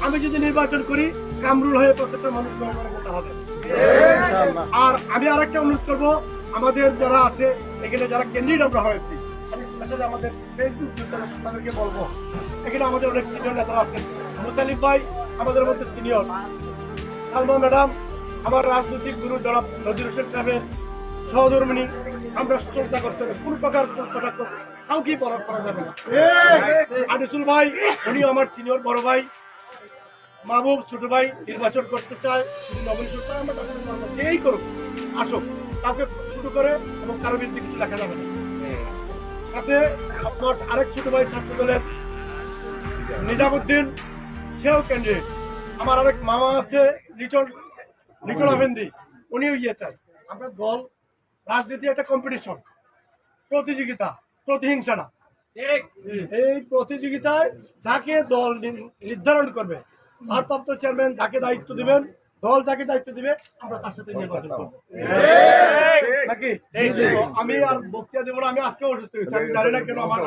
আমি যদি নির্বাচন করি কামরুল হয়ে প্রত্যেকটা মানুষ করতে হবে। আর আমি আরেকটা অনুরোধ করবো, আমাদের যারা আছে এখানে যারা ক্যান্ডিডেট আমরা হয়েছি, আমি স্পেশালি আমাদের ফেসবুক তাদেরকে বলবো, এখানে আমাদের অনেক সিনিয়র নেতারা আছেন। মুতালিব ভাই আমাদের মধ্যে সিনিয়র, সালমা ম্যাডাম আমার রাজনৈতিক গুরু জনাব নজির হোসেন সাহেবের সহধর্মিনী, আমরা শ্রদ্ধা করতে হবে, কোন প্রকার কাউকে পরখ করা যাবে না। আনিসুল ভাই উনিও আমার সিনিয়র বড় ভাই, মাহবুব ছোট ভাই নির্বাচন করতে চায়, নমিনেশন চায়, আমরা তাকে বলবো যেই করুক আসুক, কাউকে শুরু করে এবং কারো বিরুদ্ধে কিছু দেখা যাবে না। সাথে আমার আরেক ছোট ভাই ছাত্র দলের নিজামুদ্দিন, সেও ক্যান্ডিডেট। আমার আরেক মামা আছে লিটল আফেন্দি, উনিও ইয়ে চায়। আমরা দল রাজনীতি একটা কম্পিটিশন, প্রতিযোগিতা, প্রতিহিংসা না। এই প্রতিযোগিতায় যাকে দল নির্ধারণ করবে, ভারপ্রাপ্ত চেয়ারম্যান যাকে দায়িত্ব দিবেন, দল যাকে দায়িত্ব দিবে, আমরা তার সাথে নির্বাচন করবো নাকি? আমি আর বক্তৃতা দেবো না, আমি আজকে অসুস্থ হয়েছি, আমি জানি না কেন আমার